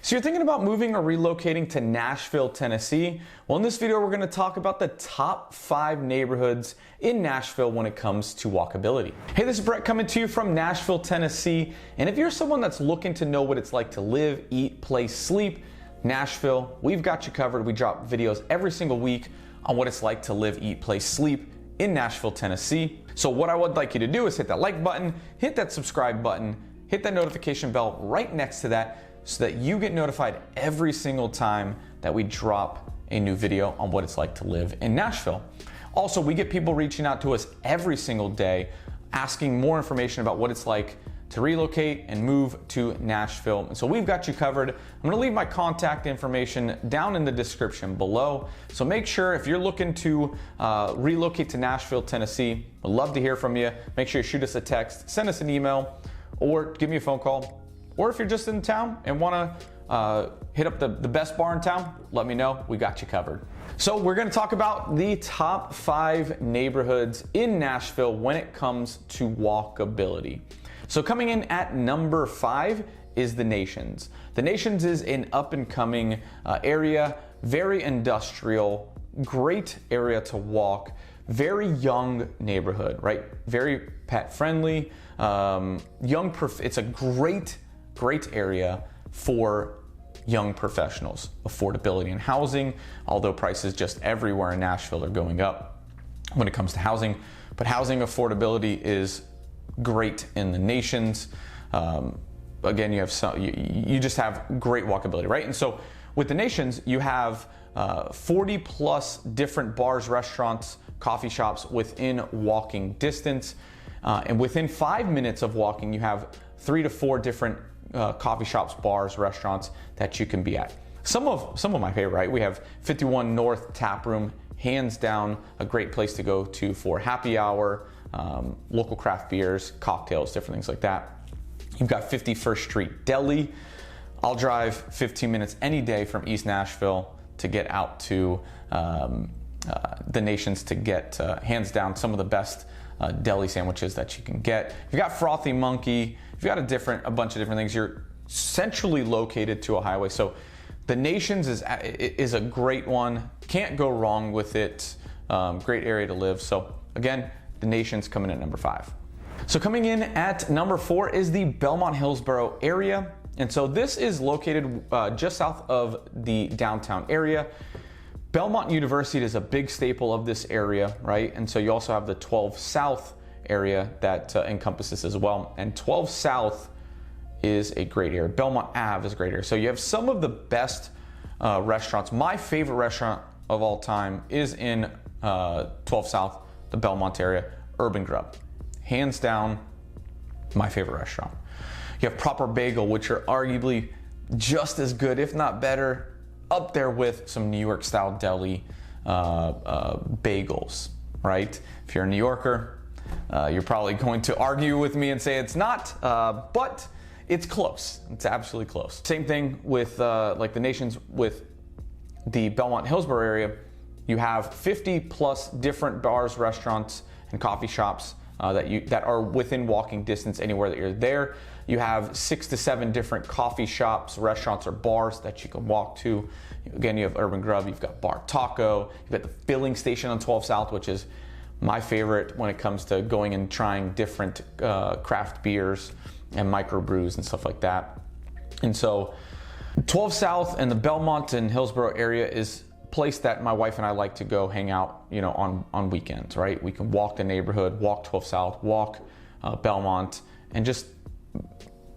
So you're thinking about moving or relocating to Nashville, Tennessee? Well, in this video, we're going to talk about the top 5 neighborhoods in Nashville when it comes to walkability. Hey, this is Brett coming to you from Nashville, Tennessee. And if you're someone that's looking to know what it's like to live, eat, play, sleep, Nashville, we've got you covered. We drop videos every single week on what it's like to live, eat, play, sleep in Nashville, Tennessee. So what I would like you to do is hit that like button, hit that subscribe button, hit that notification bell right next to that, so that you get notified every single time that we drop a new video on what it's like to live in Nashville. Also, we get people reaching out to us every single day asking more information about what it's like to relocate and move to Nashville. And so we've got you covered. I'm gonna leave my contact information down in the description below. So make sure if you're looking to relocate to Nashville, Tennessee, we'd love to hear from you. Make sure you shoot us a text, send us an email, or give me a phone call. Or if you're just in town and want to hit up the best bar in town, let me know. We got you covered. So we're going to talk about the top 5 neighborhoods in Nashville when it comes to walkability. So coming in at number 5 is the Nations. The Nations is an up-and-coming area, very industrial, great area to walk, very young neighborhood, right? Very pet-friendly, it's a great area for young professionals. Affordability in housing, although prices just everywhere in Nashville are going up when it comes to housing, but housing affordability is great in the Nations. Again, you just have great walkability, right? And so with the Nations, you have 40 plus different bars, restaurants, coffee shops within walking distance. And within 5 minutes of walking, you have 3 to 4 different coffee shops, bars, restaurants that you can be at. Some of my favorite, right? We have 51 North Tap Room, hands down a great place to go to for happy hour, local craft beers, cocktails, different things like that. You've got 51st Street Deli. I'll drive 15 minutes any day from East Nashville to get out to the Nations to get hands down some of the best deli sandwiches that you can get. You've got Frothy Monkey. You've got a bunch of different things. You're centrally located to a highway. So the Nations is a great one. Can't go wrong with it. Great area to live. So again, the Nations coming in at number 5. So coming in at number 4 is the Belmont Hillsborough area. And so this is located just south of the downtown area. Belmont University is a big staple of this area, right? And so you also have the 12 South area that encompasses as well. And 12 South is a great area. Belmont Ave is a great area. So you have some of the best restaurants. My favorite restaurant of all time is in 12 South, the Belmont area, Urban Grub. Hands down, my favorite restaurant. You have Proper Bagel, which are arguably just as good, if not better, up there with some New York style deli bagels, right? If you're a New Yorker, you're probably going to argue with me and say it's not, but it's close. It's absolutely close. Same thing with like the Nations with the Belmont Hillsborough area. You have 50 plus different bars, restaurants, and coffee shops that are within walking distance anywhere that you're there. You have 6 to 7 different coffee shops, restaurants, or bars that you can walk to. Again, you have Urban Grub, you've got Bar Taco, you've got the filling station on 12 South, which is my favorite when it comes to going and trying different craft beers and microbrews and stuff like that. And so 12 South and the Belmont and Hillsborough area is a place that my wife and I like to go hang out, on weekends, right? We can walk the neighborhood, walk 12 South, walk Belmont, and just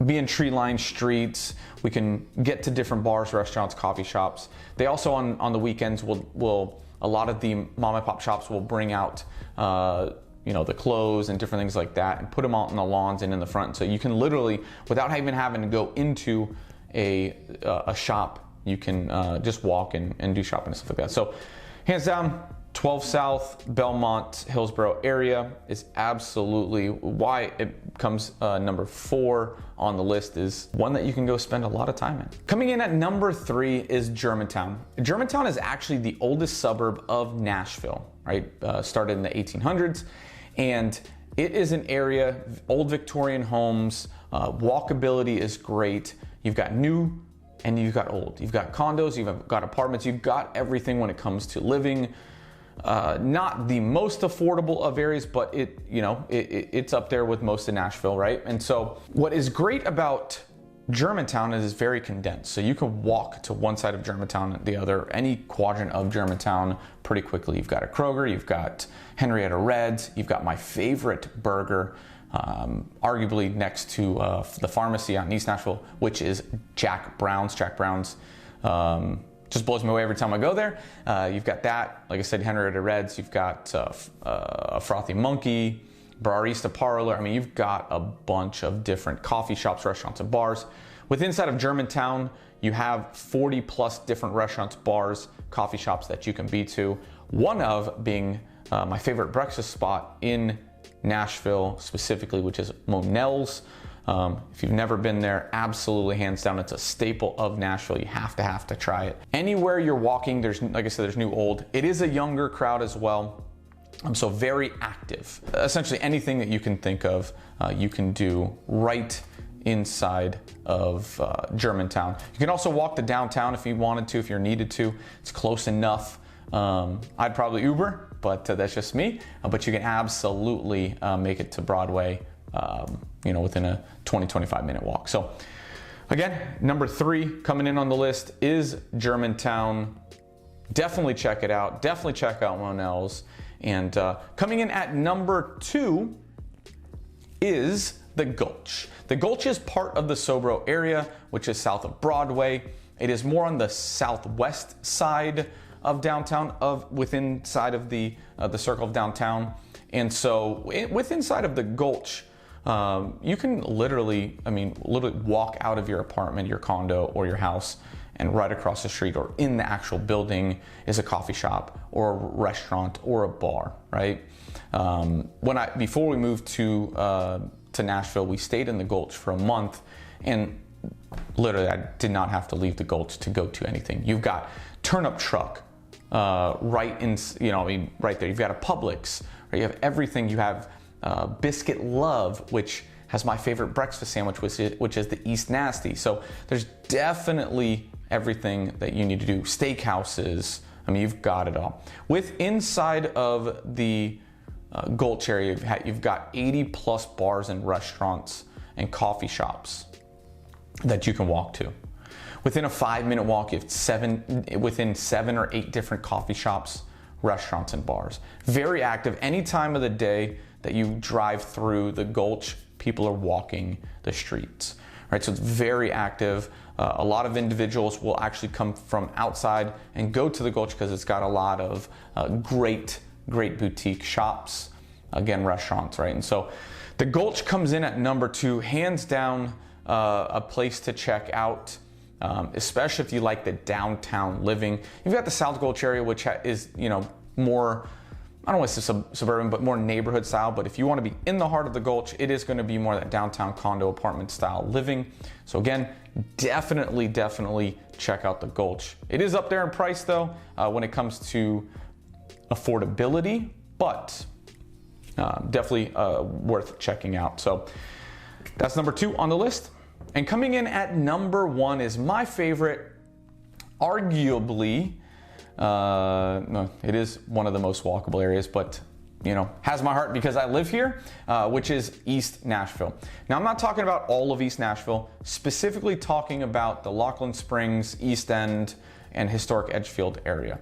be in tree-lined streets. We can get to different bars, restaurants, coffee shops. They also on the weekends will a lot of the mom and pop shops will bring out the clothes and different things like that and put them out on the lawns and in the front. So you can literally, without even having to go into a shop, you can just walk and do shopping and stuff like that. So hands down, 12 South, Belmont, Hillsborough area is absolutely why it comes number 4 on the list, is one that you can go spend a lot of time in. Coming in at number 3 is Germantown. Germantown is actually the oldest suburb of Nashville, right? Started in the 1800s, and it is an area, old Victorian homes, walkability is great. You've got new and you've got old. You've got condos, you've got apartments, you've got everything when it comes to living. Not the most affordable of areas, but it's up there with most of Nashville, right? And so what is great about Germantown is it's very condensed. So you can walk to one side of Germantown, the other, any quadrant of Germantown pretty quickly. You've got a Kroger, you've got Henrietta Red's, you've got my favorite burger, arguably next to the pharmacy out in East Nashville, which is Jack Brown's. Jack Brown's just blows me away every time I go there. You've got that, like I said, Henrietta Red's, you've got a Frothy Monkey, Barista Parlor. I mean, you've got a bunch of different coffee shops, restaurants, and bars. Within inside of Germantown, you have 40 plus different restaurants, bars, coffee shops that you can be to. One of being my favorite breakfast spot in Nashville specifically, which is Monell's. If you've never been there, absolutely, hands down, it's a staple of Nashville. You have to try it. Anywhere you're walking, there's, like I said, there's new, old. It is a younger crowd as well. So very active. Essentially anything that you can think of, you can do right inside of Germantown. You can also walk to downtown if you wanted to, if you're needed to. It's close enough. I'd probably Uber, but that's just me. But you can absolutely make it to Broadway, within a 20-25 minute walk. So again, number 3 coming in on the list is Germantown. Definitely check it out. Definitely check out Monell's. And coming in at number 2 is the Gulch. The Gulch is part of the Sobro area, which is south of Broadway. It is more on the southwest side of downtown, within side of the circle of downtown. And so within side of the Gulch, you can literally walk out of your apartment, your condo, or your house, and right across the street or in the actual building is a coffee shop or a restaurant or a bar, right? Before we moved to Nashville, we stayed in the Gulch for a month, and literally I did not have to leave the Gulch to go to anything. You've got Turnip Truck right there. You've got a Publix, right? You have everything. You have Biscuit Love, which has my favorite breakfast sandwich, which is the East Nasty. So there's definitely everything that you need to do. Steakhouses, you've got it all. Inside of the Gulch area, you've got 80 plus bars and restaurants and coffee shops that you can walk to. Within a 5-minute walk, you have within 7 or 8 different coffee shops, restaurants, and bars. Very active. Any time of the day that you drive through the Gulch, people are walking the streets, right? So it's very active. A lot of individuals will actually come from outside and go to the Gulch because it's got a lot of great boutique shops, again, restaurants, right? And so the Gulch comes in at number 2, hands down, a place to check out, especially if you like the downtown living. You've got the South Gulch area, which is, more, I don't want to say suburban, but more neighborhood style. But if you want to be in the heart of the Gulch, it is going to be more that downtown condo apartment style living. So again, definitely check out the Gulch. It is up there in price though, when it comes to affordability, but definitely worth checking out. So that's number 2 on the list. And coming in at number 1 is my favorite, arguably, no, it is one of the most walkable areas, but has my heart because I live here, which is East Nashville. Now, I'm not talking about all of East Nashville, specifically talking about the Laughlin Springs, East End, and historic Edgefield area.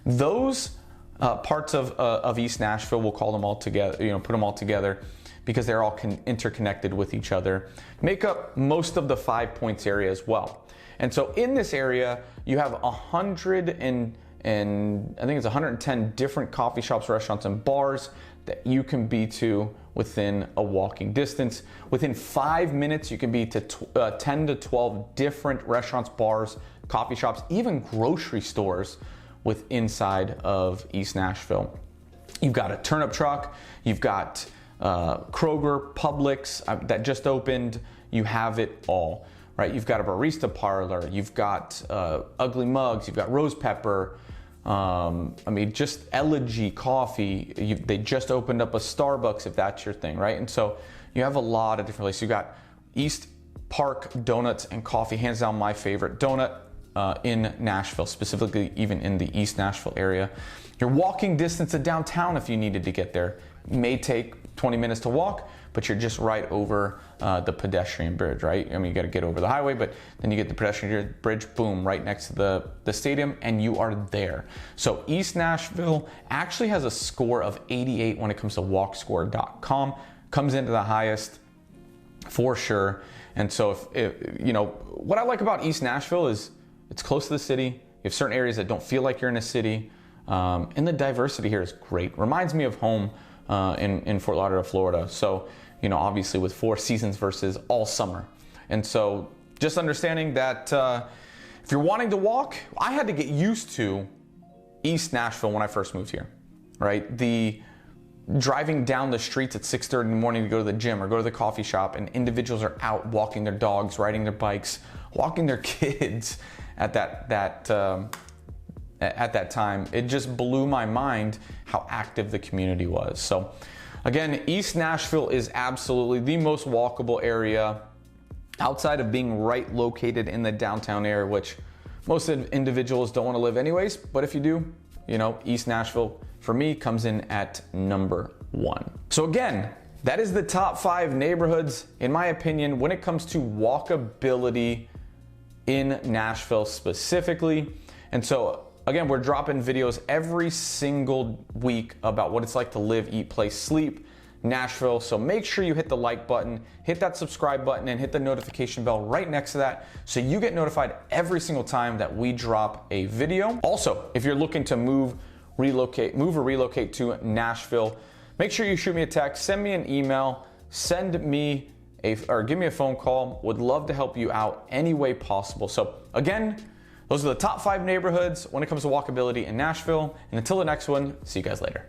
Those parts of East Nashville, we'll call them all together, put them all together because they're all interconnected with each other, make up most of the 5 Points area as well. And so in this area, you have 110 different coffee shops, restaurants, and bars that you can be to within a walking distance. Within 5 minutes, you can be to 10 to 12 different restaurants, bars, coffee shops, even grocery stores inside of East Nashville. You've got a Turnip Truck, you've got Kroger, Publix that just opened. You have it all, right? You've got a Barista Parlor, you've got Ugly Mugs, you've got Rose Pepper, just Elegy Coffee. They just opened up a Starbucks, if that's your thing, right? And so you have a lot of different places. You've got East Park Donuts and Coffee, hands down my favorite donut in Nashville, specifically even in the East Nashville area. You're walking distance to downtown if you needed to get there. It may take 20 minutes to walk, but you're just right over the pedestrian bridge, right? I mean, you got to get over the highway, but then you get the pedestrian bridge, boom, right next to the stadium, and you are there. So East Nashville actually has a score of 88 when it comes to walkscore.com. Comes into the highest for sure. And so if you know, what I like about East Nashville is it's close to the city. You have certain areas that don't feel like you're in a city. And the diversity here is great. Reminds me of home in Fort Lauderdale, Florida. So, you know, obviously with 4 seasons versus all summer. And so just understanding that if you're wanting to walk, I had to get used to East Nashville when I first moved here, right? The driving down the streets at 6:30 in the morning to go to the gym or go to the coffee shop, and individuals are out walking their dogs, riding their bikes, walking their kids at that time. It just blew my mind how active the community was. So again, East Nashville is absolutely the most walkable area outside of being right located in the downtown area, which most individuals don't want to live anyways. But if you do, you know, East Nashville for me comes in at number 1. So again, that is the top 5 neighborhoods, in my opinion, when it comes to walkability in Nashville specifically. And so again, we're dropping videos every single week about what it's like to live, eat, play, sleep Nashville. So make sure you hit the like button, hit that subscribe button, and hit the notification bell right next to that so you get notified every single time that we drop a video. Also, if you're looking to move or relocate to Nashville, make sure you shoot me a text, send me an email, or give me a phone call. Would love to help you out any way possible. So again, those are the top 5 neighborhoods when it comes to walkability in Nashville. And until the next one, see you guys later.